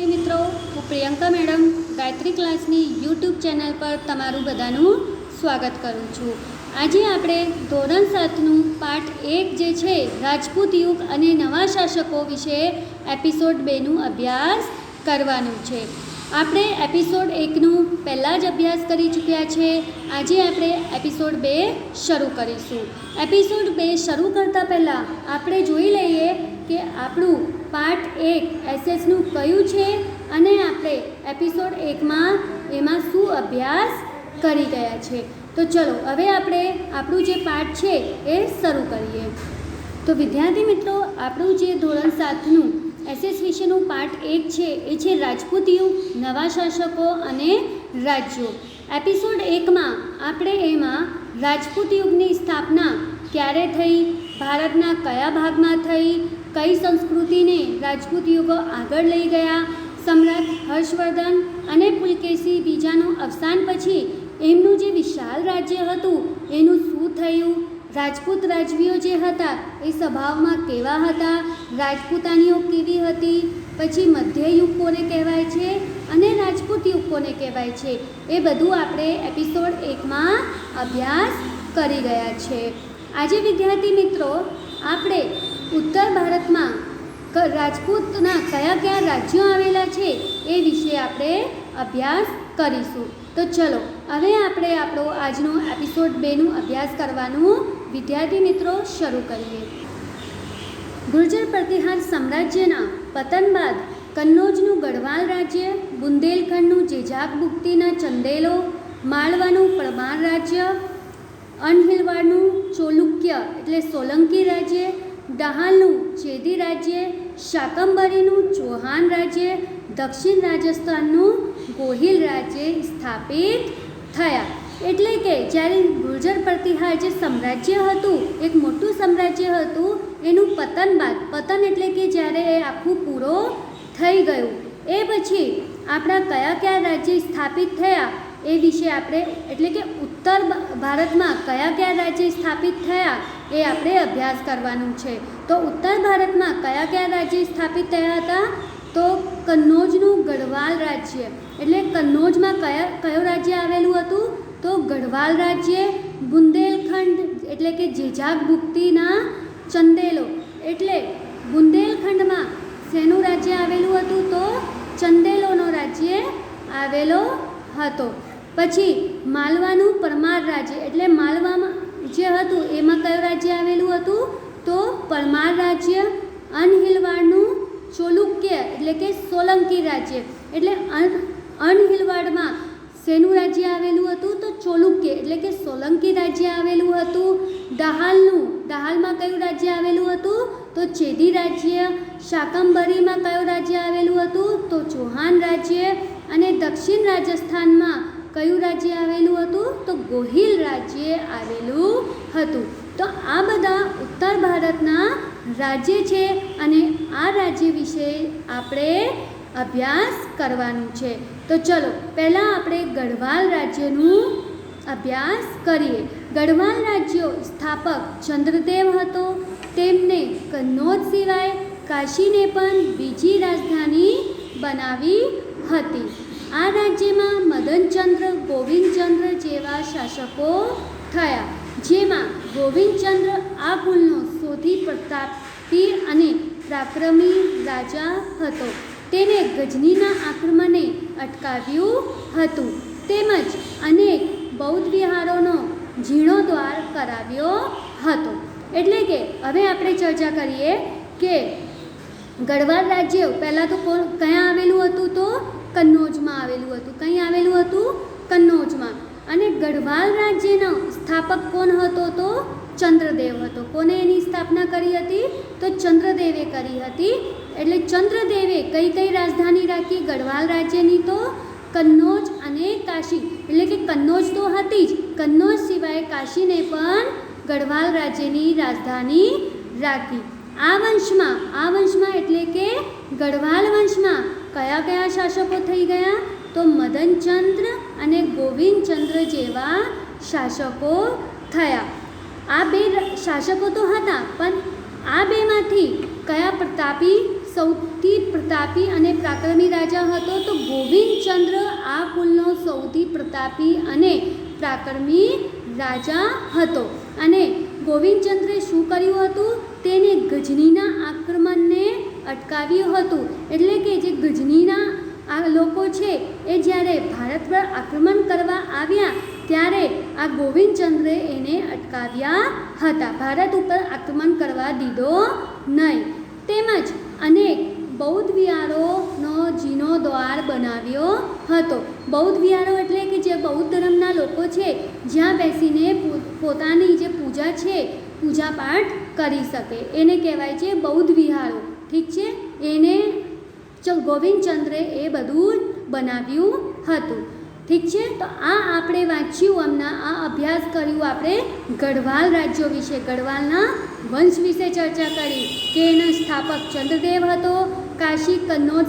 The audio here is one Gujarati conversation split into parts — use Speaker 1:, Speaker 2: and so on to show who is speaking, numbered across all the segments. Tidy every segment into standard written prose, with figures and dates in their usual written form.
Speaker 1: મિત્રો, હું પ્રિયંકા મેડમ ગાયત્રી ક્લાસની યુટ્યુબ ચેનલ પર તમારું બધાનું સ્વાગત કરું છું. આજે આપણે ધોરણ 7નું પાઠ 1 જે છે રાજપૂત યુગ અને નવા શાસકો વિશે એપિસોડ 2નું અભ્યાસ કરવાનું છે. આપણે એપિસોડ 1નું પહેલાં જ અભ્યાસ કરી ચૂક્યા છે. આજે આપણે એપિસોડ 2 શરૂ કરીશું. એપિસોડ 2 શરૂ કરતાં પહેલાં આપણે જોઈ લઈએ કે આપણું પાર્ટ 1 એસએસનું કયું છે અને આપણે એપિસોડ 1માં એમાં શું અભ્યાસ કરી ગયા છે. તો ચલો હવે આપણે આપણું જે પાઠ છે એ શરૂ કરીએ. તો વિદ્યાર્થી મિત્રો, આપણું જે ધોરણ 7નું એસએસ વિશેનું પાર્ટ 1 છે એ છે રાજપૂત યુગ, નવા શાસકો અને રાજ્યો. એપિસોડ 1માં આપણે એમાં રાજપૂત યુગની સ્થાપના ક્યારે થઈ, ભારતના કયા ભાગમાં થઈ, કઈ સંસ્કૃતિને રાજપૂત યુગો આગળ લઈ ગયા, સમ્રાટ હર્ષવર્ધન અને પુલકેશી બીજાનું અવસાન પછી એમનું જે વિશાળ રાજ્ય હતું એનું શું થયું, રાજપૂત રાજવીઓ જે હતા એ સ્વભાવમાં કેવા હતા, રાજપૂતાનીઓ કેવી હતી, પછી મધ્યયુગ કોને કહેવાય છે અને રાજપૂત યુગ કોને કહેવાય છે, એ બધું આપણે એપિસોડ 1માં અભ્યાસ કરી ગયા છે. આજે વિદ્યાર્થી મિત્રો, આપણે ઉત્તર ભારતમાં રાજપૂતના કયા કયા રાજ્યો આવેલા છે એ વિશે આપણે અભ્યાસ કરીશું. તો ચલો હવે આપણે આપણો આજનો એપિસોડ 2નું અભ્યાસ કરવાનું વિદ્યાર્થી મિત્રો શરૂ કરીએ. ગુર્જર પ્રતિહાર સામ્રાજ્યના પતન બાદ કન્નૌજનું ગઢવાલ રાજ્ય, બુંદેલખંડનું જેજાક બુક્તિના ચંદેલો, માળવાનું પરમાર રાજ્ય, અનહિલવાડનું ચોલુક્ય એટલે સોલંકી રાજ્ય, ડહાલનું ચેદી રાજ્ય, શાકંભરીનું ચૌહાણ રાજ્ય, દક્ષિણ રાજસ્થાનનું ગોહિલ રાજ્ય સ્થાપિત થયા. એટલે કે જ્યારે ગુર્જર પ્રતિહાર જે સામ્રાજ્ય હતું, એક મોટું સામ્રાજ્ય હતું, એનું પતન બાદ, પતન એટલે કે જ્યારે એ આખું પૂરો થઈ ગયું એ પછી આપણા કયા કયા રાજ્ય સ્થાપિત થયા એ વિશે આપણે, એટલે કે ઉત્તર ભારતમાં કયા કયા રાજ્ય સ્થાપિત થયા એ આપણે અભ્યાસ કરવાનું છે. તો ઉત્તર ભારતમાં કયા કયા રાજ્ય સ્થાપિત થયા હતા? તો કન્નૌજનું ગઢવાલ રાજ્ય, એટલે કન્નૌજમાં કયું રાજ્ય આવેલું હતું? તો ગઢવાલ રાજ્ય. બુંદેલખંડ એટલે કે જેજાક બુક્તિના ચંદેલો, એટલે બુંદેલખંડમાં શેનું રાજ્ય આવેલું હતું? તો ચંદેલોનો રાજ્ય આવેલો હતો. પછી માલવાનું પરમાર રાજ્ય, એટલે માલવામાં જે હતું એમાં કયું રાજ્ય આવેલું હતું? તો પરમાર રાજ્ય. અનહિલવાડનું ચોલુક્ય એટલે કે સોલંકી રાજ્ય, એટલે અનહિલવાડમાં શેનું રાજ્ય આવેલું હતું? તો ચોલુક્ય એટલે કે સોલંકી રાજ્ય આવેલું હતું. ડહાલમાં કયું રાજ્ય આવેલું હતું? તો ચેદી રાજ્ય. શાકંભરીમાં કયું રાજ્ય આવેલું હતું? તો ચૌહાણ રાજ્ય. અને દક્ષિણ રાજસ્થાનમાં કયું રાજ્ય આવેલું હતું? તો ગોહિલ રાજ્ય આવેલું હતું. તો આ બધા ઉત્તર ભારતના રાજ્ય છે અને આ રાજ્ય વિશે આપણે અભ્યાસ કરવાનું છે. તો ચલો પહેલાં આપણે ગઢવાલ રાજ્યનું અભ્યાસ કરીએ. ગઢવાલ રાજ્યો સ્થાપક ચંદ્રદેવ હતો. તેમને કન્નૌજ સિવાય કાશીને પણ બીજી રાજધાની બનાવી હતી. આ રાજ્યમાં મદનચંદ્ર, ગોવિંદચંદ્ર જેવા શાસકો થયા, જેમાં ગોવિંદચંદ્ર આ કુલનો સૌથી પ્રતાપી અને પરાક્રમી રાજા હતો. તેને ગજનીના આક્રમણને અટકાવ્યું હતું, તેમજ અનેક બૌદ્ધ વિહારોનો જીર્ણોદ્ધાર કરાવ્યો હતો. એટલે કે હવે આપણે ચર્ચા કરીએ કે ગઢવાલ રાજ્ય પહેલાં તો ક્યાં આવેલું હતું? તો કન્નૌજમાં આવેલું હતું. કहीं આવેલું હતું? કન્નૌજમાં. અને ગઢવાલ રાજ્યનો સ્થાપક કોણ હતો? તો ચંદ્રદેવ હતો. કોને એની સ્થાપના કરી હતી? તો ચંદ્રદેવે કરી હતી. એટલે ચંદ્રદેવે કઈ કઈ રાજધાની રાખી ગઢવાલ રાજ્યની? તો કન્નૌજ અને કાશી. એટલે કે કન્નૌજ તો હતી જ, કન્નૌજ સિવાય કાશીને પણ ગઢવાલ રાજ્યની રાજધાની રાખી. આ વંશમાં એટલે કે ગઢવાલ વંશમાં કયા કયા શાસકો થઈ ગયા? તો મદનચંદ્ર અને ગોવિંદચંદ્ર જેવા શાસકો થયા. આ બે શાસકો તો હતા, પણ આ બેમાંથી કયા પ્રતાપી સૌથી પ્રતાપી અને પરાક્રમી રાજા હતો? તો ગોવિંદચંદ્ર આ કુલનો સૌથી પ્રતાપી અને પરાક્રમી રાજા હતો. અને ગોવિંદચંદ્રે શું કર્યું હતું? તેને ગજનીના આક્રમણને અટકાવ્યું હતું. એટલે કે જે ગજનીના આ લોકો છે એ જ્યારે ભારત પર આક્રમણ કરવા આવ્યા ત્યારે આ ગોવિંદચંદ્રે એને અટકાવ્યા હતા. ભારત ઉપર આક્રમણ કરવા દીધો નહીં. તેમજ અનેક બૌદ્ધ વિહારોનો જીર્ણોદ્ધાર બનાવ્યો હતો. બૌદ્ધ વિહારો એટલે કે જે બૌદ્ધ ધર્મના લોકો છે જ્યાં બેસીને પોતાની જે પૂજા છે પૂજાપાઠ કરી શકે એને કહેવાય છે બૌદ્ધ વિહારો. ઠીક છે, એને ગોવિંદચંદ્રે એ બધું બનાવ્યું હતું. ઠીક છે, તો આ આપણે વાંચ્યું, હમણાં આ અભ્યાસ કર્યું આપણે ગઢવાલ રાજ્યો વિશે, ગઢવાલના વંશ વિશે ચર્ચા કરી કે એનો સ્થાપક ચંદ્રદેવ હતો. કાશી કન્નોજ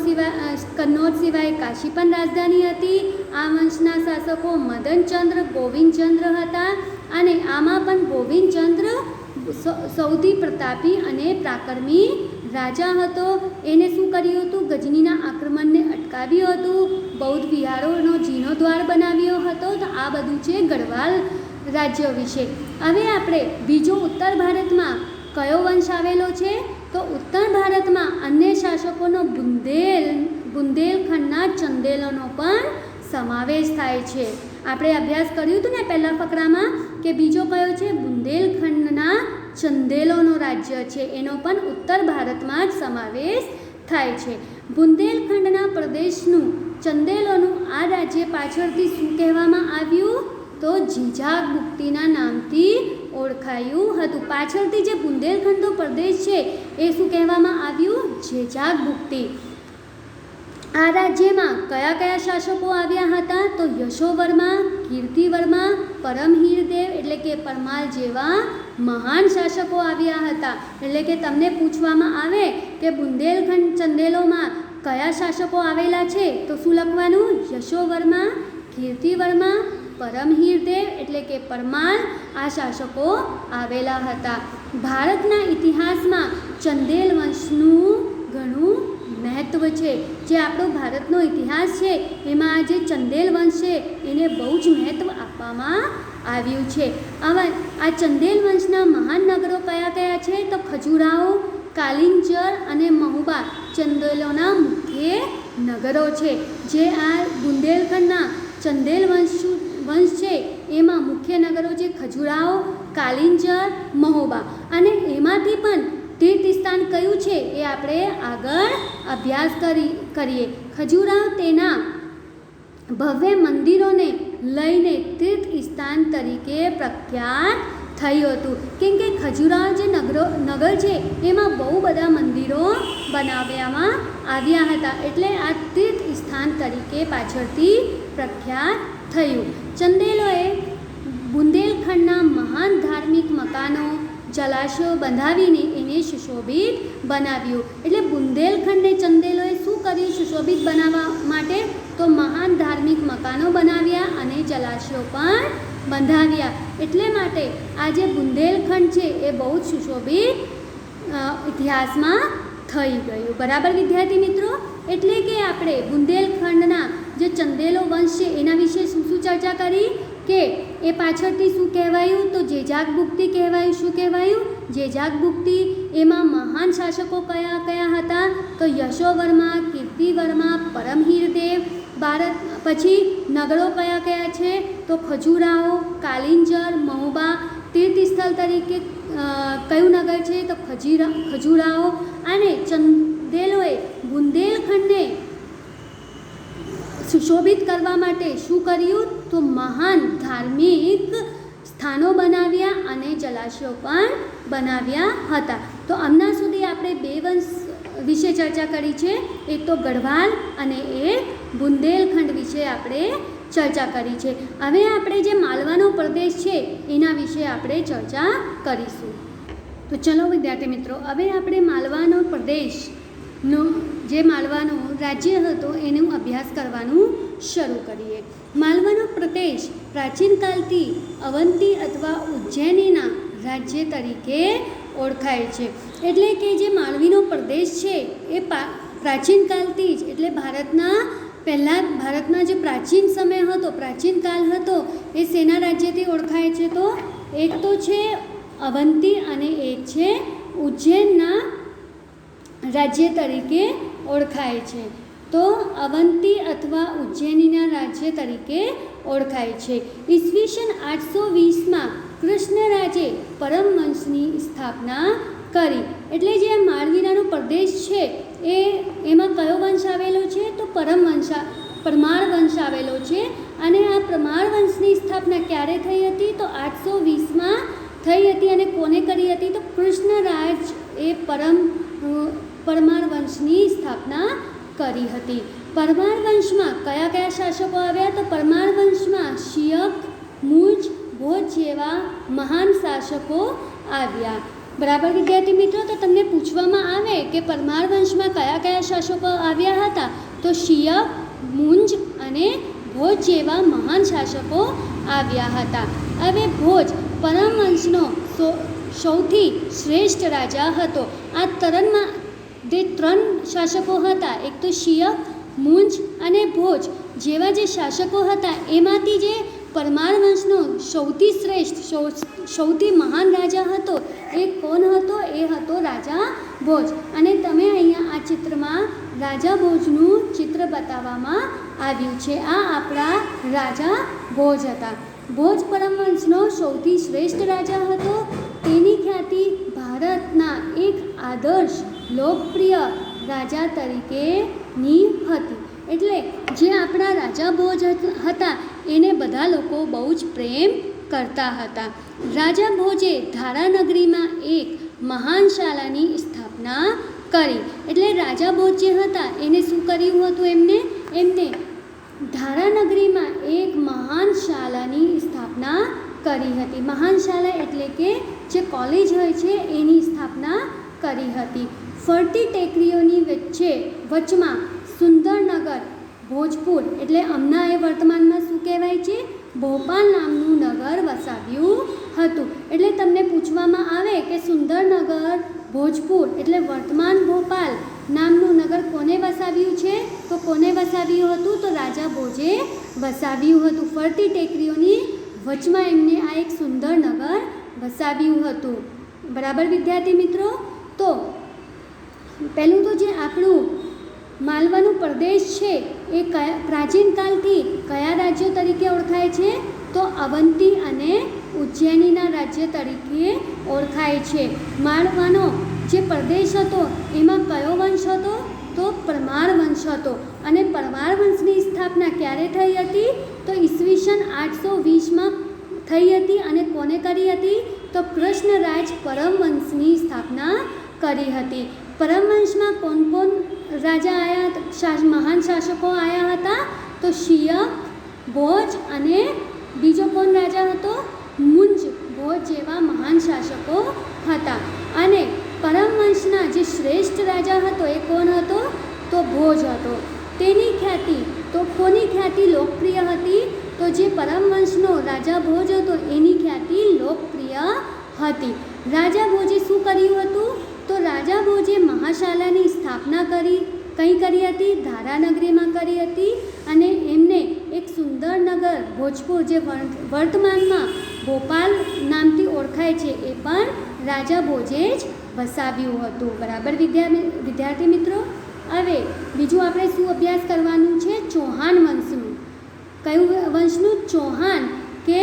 Speaker 1: સિવાય કાશી પણ રાજધાની હતી. આ વંશના શાસકો મદનચંદ્ર, ગોવિંદચંદ્ર હતા. અને આમાં પણ ગોવિંદચંદ્ર સૌથી પ્રતાપી અને પરાક્રમી રાજા હતો. એને શું કર્યું હતું? ગજનીના આક્રમણને અટકાવ્યું હતું. બૌદ્ધ વિહારોનો જીર્ણોદ્ધાર બનાવ્યો હતો. તો આ બધું છે ગઢવાલ રાજ્ય વિશે. હવે આપણે બીજો ઉત્તર ભારતમાં કયો વંશ આવેલો છે? તો ઉત્તર ભારતમાં અન્ય શાસકોનો બુંદેલખંડના ચંદેલોનો પણ સમાવેશ થાય છે. આપણે અભ્યાસ કર્યું હતું ને પહેલા ફકરામાં કે બીજો કયો છે? બુંદેલખંડના ચંદેલોનો રાજ્ય છે, એનો પણ ઉત્તર ભારતમાં જ સમાવેશ થાય છે. બુંદેલખંડના પ્રદેશનું ચંદેલોનું આ રાજ્ય પાછળથી શું કહેવામાં આવ્યું? તો જીજાગ બુક્તિના નામથી ઓળખાયું હતું. પાછળથી જે બુંદેલખંડનો પ્રદેશ છે એ શું કહેવામાં આવ્યું? જીજાગ બુક્તિ. આ રાજ્યમાં કયા કયા શાસકો આવ્યા હતા? તો યશોવર્મા, કીર્તિવર્મા, પરમહીરદેવ એટલે કે પરમાર જેવા મહાન શાસકો આવ્યા હતા. એટલે કે તમને પૂછવામાં આવે કે બુંદેલખંડ ચંદેલોમાં કયા શાસકો આવેલા છે તો શું લખવાનું? યશોવર્મા, કીર્તિવર્મા, પરમહીરદેવ એટલે કે પરમાર આ શાસકો આવેલા હતા. ભારતના ઇતિહાસમાં ચંદેલ વંશનું ઘણું મહત્ત્વ છે. જે આપણો ભારતનો ઇતિહાસ છે એમાં આ જે ચંદેલ વંશ છે એને બહુ જ મહત્ત્વ આપવામાં આવ્યું છે. આવા આ ચંદેલ વંશના મહાન નગરો કયા કયા છે? તો ખજુરાહો, કાલિંજર અને મહુબા ચંદેલોના મુખ્ય નગરો છે. જે આ બુંદેલખંડના ચંદેલ વંશ છે એમાં મુખ્ય નગરો છે ખજુરાહો, કાલિંજર, મહોબા. અને એમાંથી પણ તીર્થસ્થાન કયું છે એ આપણે આગળ અભ્યાસ કરીએ. ખજુરાહો તેના ભવ્ય મંદિરોને લઈને તીર્થસ્થાન તરીકે પ્રખ્યાત થયું હતું. કેમ કે ખજુરાહો જે નગર છે એમાં બહુ બધા મંદિરો બનાવવામાં આવ્યા હતા, એટલે આ તીર્થસ્થાન તરીકે પાછળથી પ્રખ્યાત થયું. ચંદેલોએ બુંદેલખંડના મહાન ધાર્મિક મકાનો, જલાશયો બંધાવીને એને સુશોભિત બનાવ્યું. એટલે બુંદેલખંડને ચંદેલોએ શું કર્યું સુશોભિત બનાવવા માટે? તો મહાન ધાર્મિક મકાનો બનાવ્યા અને જલાશયો પણ બંધાવ્યા. એટલે માટે આ જે બુંદેલખંડ છે એ બહુ જ સુશોભિત ઇતિહાસમાં થઈ ગયું. બરાબર વિદ્યાર્થી મિત્રો? એટલે કે આપણે બુંદેલખંડના જે ચંદેલો વંશ છે એના વિશે શું ચર્ચા કરી કે એ પાછળથી શું કહેવાયું? તો જેજાગ બુક્તિ કહેવાયું. શું કહેવાયું? જેજાગ બુક્તિ. એમાં મહાન શાસકો કયા કયા હતા? તો યશોવર્મા, કીર્તિવર્મા, પરમહીરદેવ. ભારત પછી નગરો કયા કયા છે? તો ખજુરાહો, કાલિંજર, મહોબા. તીર્થસ્થળ તરીકે કયું નગર છે? તો ખજુરાહો. અને ચંદેલોએ બુંદેલખંડને સુશોભિત કરવા માટે શું કર્યું? તો મહાન ધાર્મિક સ્થાનો બનાવ્યા અને જલાશયો પણ બનાવ્યા હતા. તો હમણાં સુધી આપણે બે વંશ વિશે ચર્ચા કરી છે. એક તો ગઢવાલ અને એક બુંદેલખંડ વિશે આપણે ચર્ચા કરી છે. હવે આપણે જે માલવાનો પ્રદેશ છે એના વિશે આપણે ચર્ચા કરીશું. તો ચલો વિદ્યાર્થી મિત્રો, હવે આપણે માલવાનો પ્રદેશનો જે માલવાનો રાજ્ય હતો એનો અભ્યાસ કરવાનું શરૂ કરીએ. માલવાનો પ્રદેશ પ્રાચીન કાલથી અવંતી અથવા ઉજ્જૈનીના રાજ્ય તરીકે ઓળખાય છે. એટલે કે જે માળવીનો પ્રદેશ છે એ પ્રાચીન કાળથી જ એટલે ભારતના જે પ્રાચીન સમય હતો, પ્રાચીન કાળ હતો, એ શેના રાજ્યથી ઓળખાય છે? તો એક તો છે અવંતી અને એક છે ઉજ્જૈનના રાજ્ય તરીકે ઓળખાય છે. તો અવંતી અથવા ઉજ્જૈનીના રાજ્ય તરીકે ઓળખાય છે. ઈસવીસન 820માં કૃષ્ણરાજે પરમવંશની સ્થાપના કરી. એટલે જે આ માળવીરાનો પ્રદેશ છે એમાં કયો વંશ આવેલો છે? તો પરમાર વંશ આવેલો છે. અને આ પરમાર વંશની સ્થાપના ક્યારે થઈ હતી? તો 820માં થઈ હતી. અને કોને કરી હતી? તો કૃષ્ણરાજ એ પરમાર વંશની સ્થાપના કરી હતી. પરમાર વંશમાં કયા કયા શાસકો આવ્યા? તો પરમાર વંશમાં શિયક, મુજ, ભોજ જેવા મહાન શાસકો આવ્યા. બરાબર વિદ્યાર્થી મિત્રો, તો તમને પૂછવામાં આવે કે પરમાર વંશમાં કયા કયા શાસકો આવ્યા હતા? તો શિયક, મુંજ અને ભોજ જેવા મહાન શાસકો આવ્યા હતા. હવે ભોજ પરમવંશનો સૌથી શ્રેષ્ઠ રાજા હતો. આ જે 3 શાસકો હતા, એક તો શિયક, મુંજ અને ભોજ જેવા જે શાસકો હતા, એમાંથી જે પરમાર વંશનો સૌથી શ્રેષ્ઠ, સૌથી મહાન રાજા હતો એ કોણ હતો? એ હતો રાજા ભોજ. અને તમે અહીંયા આ ચિત્રમાં રાજા ભોજનું ચિત્ર બતાવવામાં આવ્યું છે. આ આપણા રાજા ભોજ હતા. ભોજ પરમવંશનો સૌથી શ્રેષ્ઠ રાજા હતો. તેની ખ્યાતિ ભારતના એક આદર્શ લોકપ્રિય રાજા તરીકેની હતી. એટલે જે આપણા રાજા ભોજ હતા એને બધા લોકો બહુ જ પ્રેમ કરતા હતા. રાજા ભોજે ધારાનગરીમાં એક મહાન શાળાની સ્થાપના કરી. એટલે રાજા ભોજ જે હતા એને શું કર્યું હતું? એમને ધારાનગરીમાં એક મહાન શાળાની સ્થાપના કરી હતી. મહાન શાળા એટલે કે જે કોલેજ હોય છે એની સ્થાપના કરી હતી. ફરતી ટેકરીઓની વચમાં સુંદરનગર ભોજપુર એટલે હમણાં એ વર્તમાનમાં શું કહેવાય છે? ભોપાલ નામનું નગર વસાવ્યું હતું. એટલે તમને પૂછવામાં આવે કે સુંદરનગર ભોજપુર એટલે વર્તમાન ભોપાલ નામનું નગર કોને વસાવ્યું છે? તો કોને વસાવ્યું હતું? તો રાજા ભોજે વસાવ્યું હતું. ફરતી ટેકરીઓની વચમાં એમને આ એક સુંદર નગર વસાવ્યું હતું. બરાબર વિદ્યાર્થી મિત્રો, તો પહેલું તો જે આપણું માલવાનો પ્રદેશ છે એ પ્રાચીન કાળથી કયા રાજ્યો તરીકે ઓળખાય છે? તો અવંતી અને ઉજ્જૈનીના રાજ્ય તરીકે ઓળખાય છે. માલવાનો જે પ્રદેશ હતો એમાં કયો વંશ હતો? તો પરમાર વંશ હતો. અને પરમાર વંશની સ્થાપના ક્યારે થઈ હતી? તો ઈસવીસન 820માં થઈ હતી. અને કોને કરી હતી? તો કૃષ્ણરાજ પરમવંશની સ્થાપના કરી હતી. પરમવંશમાં કોણ રાજા આવ્યા? મહાન શાસકો આવ્યા હતા? તો શિયક, ભોજ અને બીજો કોણ રાજા હતો? મુંજ, ભોજ જેવા મહાન શાસકો હતા. અને પરમવંશના જે શ્રેષ્ઠ રાજા હતો એ કોણ હતો? તો ભોજ હતો. તેની ખ્યાતિ તો કોની ખ્યાતિ લોકપ્રિય હતી? તો જે પરમવંશનો રાજા ભોજ હતો એની ખ્યાતિ લોકપ્રિય હતી. રાજા ભોજે શું કર્યું હતું? તો રાજા ભોજે મહાશાળાની સ્થાપના કઈ કરી હતી? ધારાનગરીમાં કરી હતી. અને એમને એક સુંદર નગર ભોજપુર જે વર્તમાનમાં ભોપાલ નામથી ઓળખાય છે એ પણ રાજા ભોજે જ વસાવ્યું હતું. બરાબર વિદ્યાર્થી મિત્રો, હવે બીજું આપણે શું અભ્યાસ કરવાનું છે? ચૌહાણ વંશનું. કયું વંશનું? ચૌહાણ કે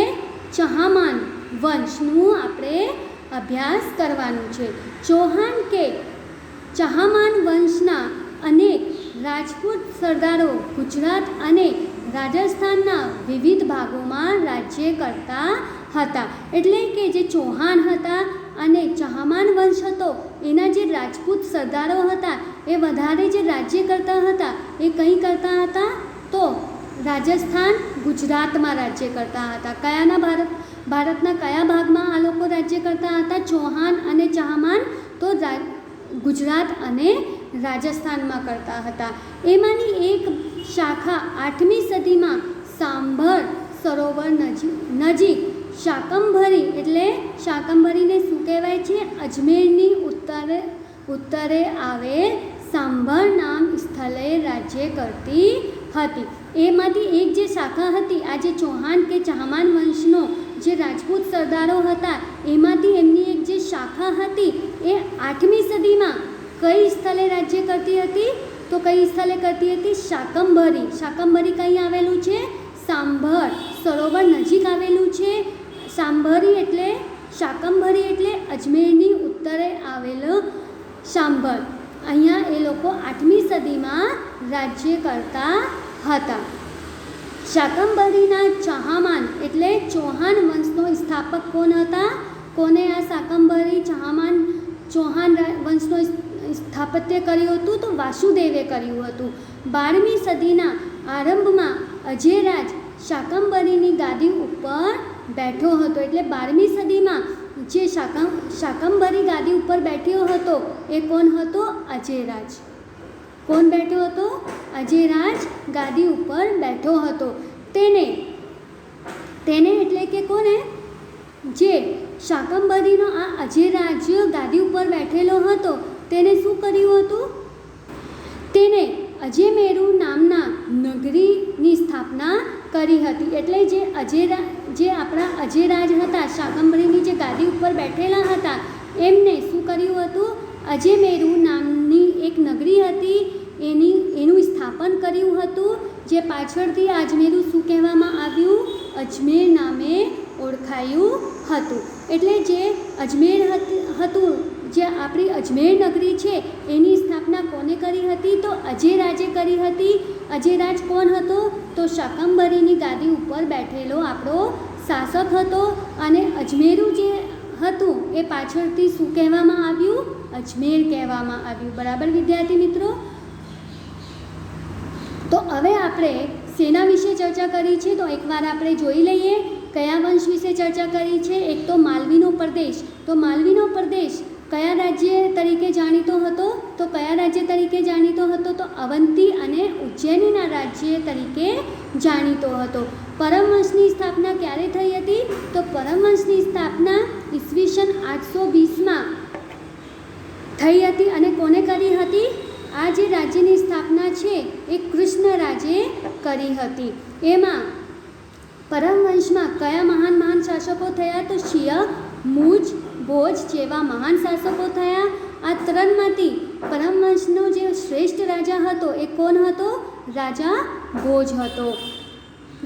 Speaker 1: ચહામાન વંશનું આપણે અભ્યાસ કરવાનું છે. ચૌહાણ કે ચહામાન વંશના અનેક રાજપૂત સરદારો ગુજરાત અને રાજસ્થાનના વિવિધ ભાગોમાં રાજ્ય કરતા હતા. એટલે કે જે ચૌહાણ હતા અને ચહામાન વંશ હતો એના જે રાજપૂત સરદારો હતા એ વધારે જે રાજ્ય કરતા હતા એ કંઈ કરતા હતા? તો રાજસ્થાન, ગુજરાતમાં રાજ્ય કરતા હતા. ભારતના કયા ભાગમાં આ લોકો રાજ્ય કરતા હતા? ચૌહાણ અને ચહામાન તો ગુજરાત અને રાજસ્થાનમાં કરતા હતા. એમાંની એક શાખા 8મી સદીમાં સાંભર સરોવર નજીક શાકંભરી એટલે શાકંભરીને શું કહેવાય છે? અજમેરની ઉત્તરે આવેલ સાંભર નામ સ્થળે રાજ્ય કરતી હતી. એમાંથી એક જે શાખા હતી, આ જે ચૌહાણ કે ચાહમાન વંશનો જે રાજપૂત સરદારો હતા, એમાંથી એમની એક જે શાખા હતી એ 8મી સદીમાં કઈ સ્થળે રાજ્ય કરતી હતી? તો કઈ સ્થળે કરતી હતી? શાકંભરી. શાકંભરી કઈ આવેલું છે? સાંભર સરોવર નજીક આવેલું છે. સાંભરી એટલે શાકંભરી એટલે અજમેરની ઉત્તરે આવેલો સાંભર. અહીંયા એ લોકો 8મી સદીમાં રાજ્ય કરતા હતા. શાકંભરીના ચાહમાન એટલે ચૌહાણ વંશનો સ્થાપક કોણ હતા? કોને આ શાકંભરી ચૌહાણ વંશનો સ્થાપત્ય કર્યું હતું? તો વાસુદેવે કર્યું હતું. 12મી સદીના આરંભમાં અજયરાજ શાકંભરીની ગાદી ઉપર બેઠો હતો. એટલે 12મી સદીમાં જે શાકંભરી ગાદી ઉપર બેઠ્યો હતો એ કોણ હતો? અજયરાજ. કોણ બેઠો હતો? અજયરાજ ગાદી ઉપર બેઠો હતો. તેને એટલે કે કોને? જે શાકંભરીનો આ અજયરાજ ગાદી ઉપર બેઠેલો હતો તેને શું કર્યું હતું? તેને અજયમેરુ નામના નગરીની સ્થાપના કરી હતી. એટલે જે આપણા અજયરાજ હતા, શાકંભરીની જે ગાદી ઉપર બેઠેલા હતા, એમને શું કર્યું હતું? અજયમેરુ નામની એક નગરી હતી એનું સ્થાપન કર્યું હતું, જે પાછળથી અજમેરું શું કહેવામાં આવ્યું? અજમેર નામે ઓળખાયું હતું. એટલે જે અજમેર હતું, જે આપણી અજમેર નગરી છે, એની સ્થાપના કોને કરી હતી? તો અજયરાજે કરી હતી. અજયરાજ કોણ હતો? તો શાકંભરીની ગાદી ઉપર બેઠેલો આપણો શાસક હતો. અને અજમેરું જે હતું એ પાછળથી શું કહેવામાં આવ્યું? અજમેર કહેવામાં આવ્યું. બરાબર વિદ્યાર્થી મિત્રો? તો હવે આપણે શેના વિશે ચર્ચા કરી છે? તો એકવાર આપણે જોઈ લઈએ કયા વંશ વિશે ચર્ચા કરી છે. એક તો માલવીનો પ્રદેશ. તો માલવીનો પ્રદેશ કયા રાજ્ય તરીકે જાણીતો હતો? તો કયા રાજ્ય તરીકે જાણીતો હતો? તો અવંતી અને ઉજ્જૈનીના રાજ્ય તરીકે જાણીતો હતો. પરમવંશની સ્થાપના ક્યારે થઈ હતી? તો પરમવંશની સ્થાપના ઈસવીસન 820માં થઈ હતી. અને કોને કરી હતી? આ જે રાજ્યની સ્થાપના છે એ કૃષ્ણરાજે કરી હતી. એમાં પરમવંશમાં કયા મહાન શાસકો થયા? તો શિય, મુજ, ભોજ જેવા મહાન શાસકો થયા. આ ત્રણમાંથી પરમવંશનો જે શ્રેષ્ઠ રાજા હતો એ કોણ હતો? રાજા ભોજ હતો.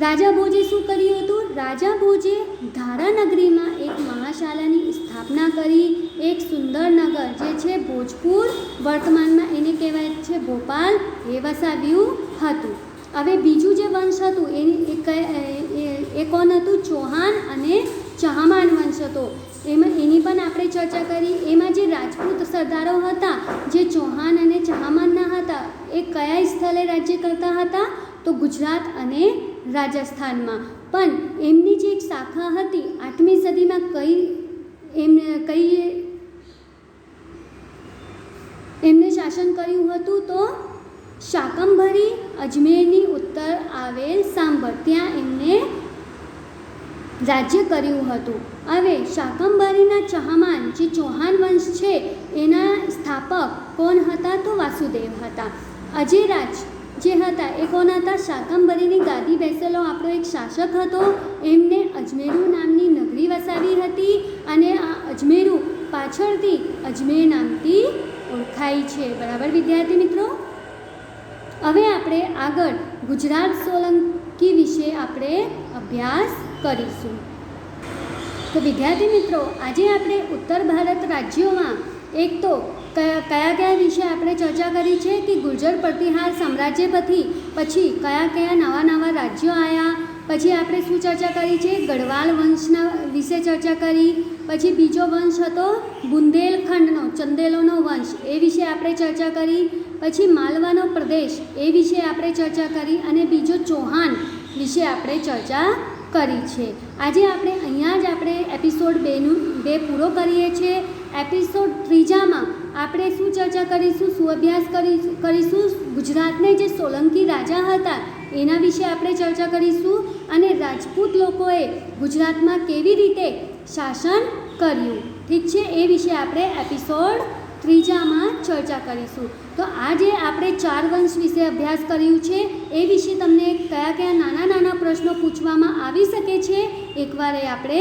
Speaker 1: રાજા ભોજે શું કર્યું હતું? રાજા ભોજે ધારાનગરીમાં એક મહાશાલાની સ્થાપના કરી. એક સુંદર નગર જે છે ભોજપુર, વર્તમાનમાં એને કહેવાય છે ભોપાલ, એ વસાવ્યું હતું. હવે બીજું જે વંશ હતું એ કોણ હતું? ચૌહાણ અને ચાહમાન વંશ હતો. એની પણ આપણે ચર્ચા કરી. એમાં જે રાજપૂત સરદારો હતા, જે ચૌહાણ અને ચાહમાનના હતા, એ કયા સ્થળે રાજ્ય કરતા હતા? તો ગુજરાત અને રાજસ્થાનમાં. પણ એમની જે એક શાખા હતી 8મી સદીમાં એમને શાસન કર્યું હતું? તો શાકંભરી, અજમેરની ઉત્તર આવેલ સાંભર, ત્યાં એમને રાજ્ય કર્યું હતું. હવે શાકંભરીના ચાહમાન જે ચૌહાણ વંશ છે એના સ્થાપક કોણ હતા? તો વાસુદેવ હતા. અજયરાજ જે હતા એ કોણ હતા? શાકંભરીની ગાદી બેસેલો આપણો એક શાસક હતો. એમને અજમેરુ નામની નગરી વસાવી હતી. અને આ અજમેરુ પાછળથી અજમેર નામથી ઓળખાય છે. બરાબર વિદ્યાર્થી મિત્રો? હવે આપણે આગળ ગુજરાત સોલંકી વિશે આપણે અભ્યાસ કરીશું. તો વિદ્યાર્થી મિત્રો, આજે આપણે ઉત્તર ભારત રાજ્યોમાં એક તો કયા વિશે આપણે ચર્ચા કરી છે કે ગુર્જર પ્રતિહાર સામ્રાજ્ય પછી કયા નવા રાજ્યો આવ્યા. પછી આપણે શું ચર્ચા કરી છે? ગઢવાલ વંશના વિશે ચર્ચા કરી. પછી બીજો વંશ હતો બુંદેલખંડનો, ચંદેલોનો વંશ, એ વિશે આપણે ચર્ચા કરી. પછી માલવાનો પ્રદેશ, એ વિશે આપણે ચર્ચા કરી. અને બીજો ચૌહાણ વિશે આપણે ચર્ચા કરી છે. આજે આપણે અહીંયા જ આપણે એપિસોડ 2 પૂરો કરીએ છીએ. એપિસોડ 3માં આપણે શું ચર્ચા કરીશું? શું અભ્યાસ કરીશું? ગુજરાતને જે સોલંકી રાજા હતા એના વિશે આપણે ચર્ચા કરીશું. અને રાજપૂત લોકોએ ગુજરાતમાં કેવી રીતે શાસન કર્યું. ઠીક છે, એ વિશે આપણે એપિસોડ 3માં ચર્ચા કરીશું. તો આજે આપણે 4 વંશ વિશે અભ્યાસ કર્યું છે. એ વિશે તમને કયા કયા નાના નાના પ્રશ્નો પૂછવામાં આવી શકે છે એકવાર એ આપણે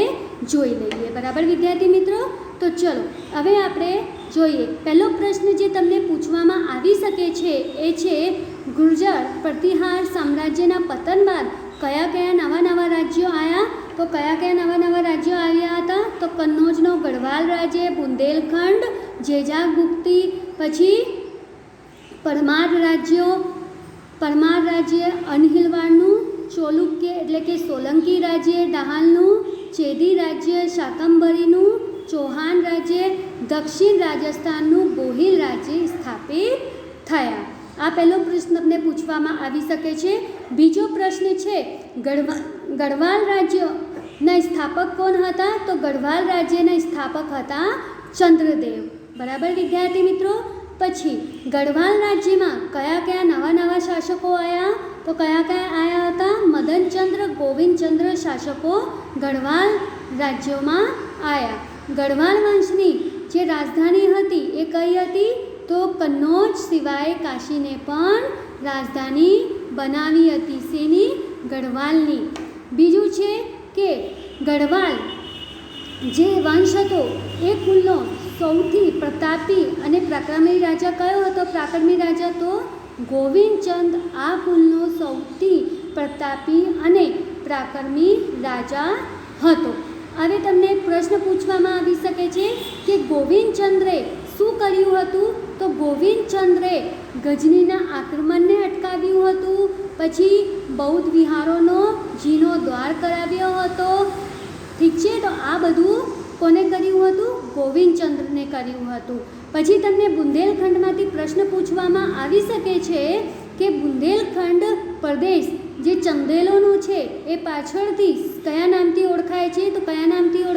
Speaker 1: જોઈ લઈએ. બરાબર વિદ્યાર્થી મિત્રો? તો ચલો હવે આપણે જોઈએ. પહેલો પ્રશ્ન જે તમને પૂછવામાં આવી શકે છે એ છે ગુર્જર પ્રતિહાર સામ્રાજ્યના પતન બાદ કયા કયા નવા નવા રાજ્યો આવ્યા? તો કયા કયા નવા નવા રાજ્યો આવ્યા હતા? તો કન્નૌજનો ગઢવાલ રાજ્ય, બુંદેલખંડ, જેજાગુપ્તી, પછી પરમાર રાજ્ય અનહિલવાડનું, ચોલુક્ય એટલે કે સોલંકી રાજ્ય દાહાલનું, ચેદી રાજ્ય શાકંભરીનું, ચૌહાણ રાજ્ય, દક્ષિણ રાજસ્થાનનું ગોહિલ રાજ્ય સ્થાપિત થયા. આ પહેલો પ્રશ્ન તમને પૂછવામાં આવી શકે છે. બીજો પ્રશ્ન છે ગઢવાલ રાજ્યના સ્થાપક કોણ હતા? તો ગઢવાલ રાજ્યના સ્થાપક હતા ચંદ્રદેવ. બરાબર વિદ્યાર્થી મિત્રો? પછી ગઢવાલ રાજ્યમાં કયા કયા નવા નવા શાસકો આવ્યા? તો કયા કયા આવ્યા હતા? મદનચંદ્ર, ગોવિંદચંદ્ર શાસકો ગઢવાલ રાજ્યોમાં આવ્યા. ગઢવાલ વંશની જે રાજધાની હતી એ કઈ હતી? તો કન્નૌજ સિવાય કાશીને પણ રાજધાની બનાવી હતી. શેની? ગઢવાલની. બીજું છે કે ગઢવાલ જે વંશ હતો એ કુલનો સૌથી પ્રતાપી અને પરાક્રમી રાજા કયો હતો? પરાક્રમી રાજા તો ગોવિંદચંદ આ કુલનો સૌથી પ્રતાપી અને પરાક્રમી રાજા હતો. હવે તમને પ્રશ્ન પૂછવામાં આવી શકે છે કે ગોવિંદચંદ્રે શું કર્યું હતું? તો ગોવિંદચંદ્રે ગજનીના આક્રમણને અટકાવ્યું હતું, પછી બૌદ્ધ વિહારોનો જીર્ણોદ્ધાર કરાવ્યો હતો. ઠીક છે, તો આ બધું કોને કર્યું હતું? ગોવિંદચંદ્રને કર્યું હતું. પછી તમને બુંદેલખંડમાંથી પ્રશ્ન પૂછવામાં આવી શકે છે કે બુંદેલખંડ પ્રદેશ જે ચંદેલોનો છે એ પાછળથી કયા નામથી ઓળખાય છે? તો કયા નામથી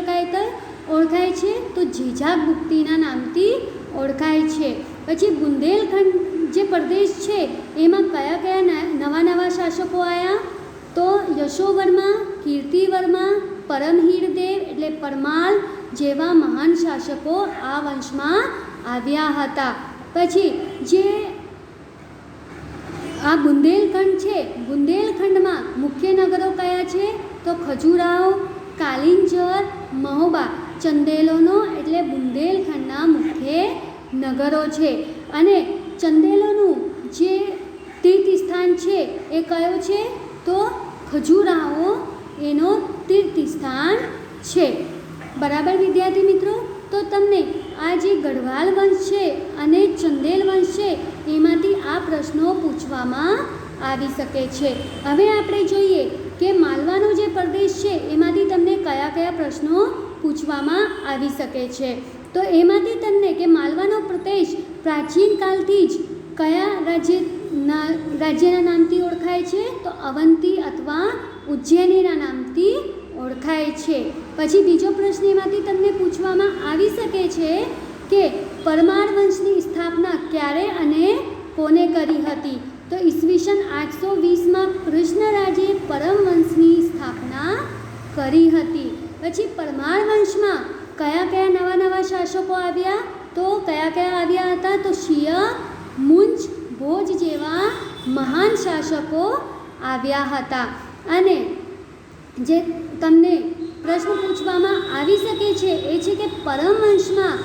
Speaker 1: ઓળખાય છે? તો જેજાગુપ્તીના નામથી ઓળખાય છે. પછી બુંદેલખંડ જે પ્રદેશ છે એમાં કયા કયા નવા નવા શાસકો આવ્યા? તો યશોવર્મા, કીર્તિવર્મા, પરમહીરદેવ એટલે પરમાલ જેવા મહાન શાસકો આ વંશમાં આવ્યા હતા. પછી જે આ બુંદેલખંડ છે, બુંદેલખંડમાં મુખ્ય નગરો કયા છે? તો ખજુરાહો, કાલિંજર, મહોબા ચંદેલોનો એટલે બુંદેલખંડના મુખ્ય નગરો છે. અને ચંદેલોનું જે તીર્થસ્થાન છે એ કયો છે? તો ખજુરાહો એનો તીર્થસ્થાન છે. બરાબર વિદ્યાર્થી મિત્રો? તો તમને આ જે ગઢવાલ વંશ છે અને ચંદેલ વંશ છે એમાંથી આ પ્રશ્નો પૂછવામાં આવી શકે છે. હવે આપણે જોઈએ કે માલવાનો જે પ્રદેશ છે એમાંથી તમને કયા કયા પ્રશ્નો પૂછવામાં આવી શકે છે. તો એમાંથી તમને કે માલવાનો પ્રદેશ પ્રાચીન કાલથી જ કયા રાજ્યના નામથી ઓળખાય છે? તો અવંતી અથવા ઉજ્જૈનીના નામથી ઓળખાય છે. પછી બીજો પ્રશ્ન એમાંથી તમને પૂછવામાં આવી શકે છે કે પરમાર વંશની સ્થાપના ક્યારે અને કોને કરી હતી? તો ઈસવીસન 820માં કૃષ્ણરાજે પરમ વંશની સ્થાપના કરી હતી. પછી પરમાર વંશમાં કયા કયા નવા નવા શાસકો આવ્યા? તો કયા કયા આવ્યા હતા? તો શિય, મુંજ, ભોજ જેવા મહાન શાસકો આવ્યા હતા. અને જે તમને પ્રશ્ન પૂછવામાં આવી શકે છે એ છે કે પરમ વંશમાં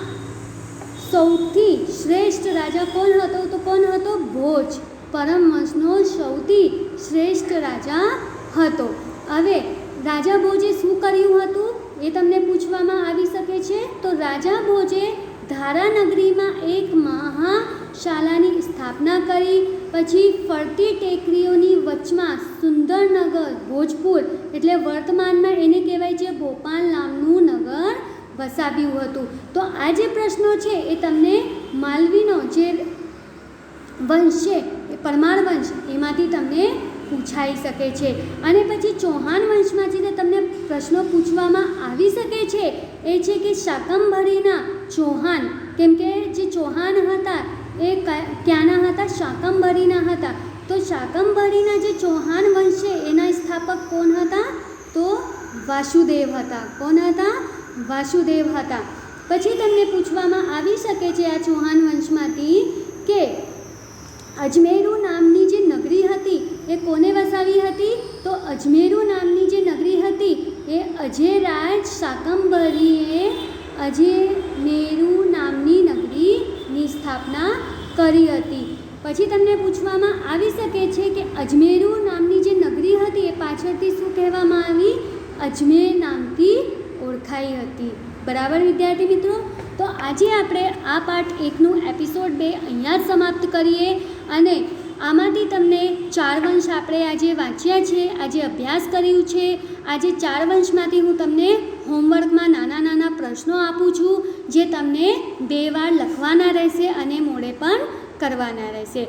Speaker 1: સૌથી શ્રેષ્ઠ રાજા કોણ હતો? તો કોણ હતો? ભોજ પરમ વંશનો સૌથી શ્રેષ્ઠ રાજા હતો. હવે રાજા ભોજે શું કર્યું હતું એ તમને પૂછવામાં આવી શકે છે. તો રાજા ભોજે ધારાનગરીમાં એક મહાશાળાની સ્થાપના કરી. પછી ફરતી ટેકરીઓની વચમાં સુંદરનગર ભોજપુર એટલે વર્તમાનમાં એને કહેવાય છે ભોપાલ નામનું નગર વસાવ્યું હતું. તો આ જે પ્રશ્નો છે એ તમને માલવીનો જે વંશ છે એ પરમાર વંશ એમાંથી તમને પૂછાઈ શકે છે. અને પછી ચૌહાણ વંશમાંથી જે તમને પ્રશ્નો પૂછવામાં આવી શકે છે એ છે કે શાકંભરીના ચૌહાણ, કેમ કે જે ચૌહાણ હતા એ ક્યાંના હતા? શાકંભરીના હતા. તો શાકંભરીના જે ચૌહાણ વંશ છે એના સ્થાપક કોણ હતા? તો વાસુદેવ હતા. કોણ હતા? વાસુદેવ હતા. પછી તમને પૂછવામાં આવી શકે છે આ ચૌહાણ વંશમાંથી કે અજમેરુ નામની જે નગરી હતી એ કોને વસાવી હતી? તો અજમેરુ નામની જે નગરી હતી એ અજયરાજ શાકંભરીએ અજમેરુ નામની નગરીની સ્થાપના કરી હતી. પછી તમને પૂછવામાં આવી શકે છે કે અજમેરુ નામની જે નગરી હતી એ પાછળથી શું કહેવામાં આવી? અજમેર નામથી ઓળખાઈ હતી. બરાબર વિદ્યાર્થી મિત્રો? તો આજે આપણે આ પાઠ 1નું એપિસોડ 2 અહીંયા જ સમાપ્ત કરીએ અને આમાંથી તમને 4 વંશ આપણે આજે વાંચ્યા છે, આજે અભ્યાસ કર્યું છે. આજે 4 વંશમાંથી હું તમને હોમવર્કમાં નાના નાના પ્રશ્નો આપું છું જે તમને 2 વાર લખવાના રહેશે અને મોડે પણ કરવાના રહેશે.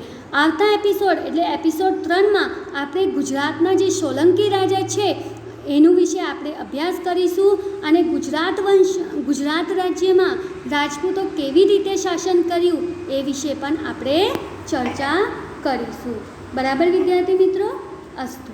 Speaker 1: આવતા એપિસોડ એટલે એપિસોડ 3માં આપણે ગુજરાતના જે સોલંકી રાજા છે એનું વિશે આપણે અભ્યાસ કરીશું અને ગુજરાત રાજ્યમાં રાજપૂતો કેવી રીતે શાસન કર્યું એ વિશે પણ આપણે ચર્ચા કરીશું. બરાબર વિદ્યાર્થી મિત્રો? અસ્તુ.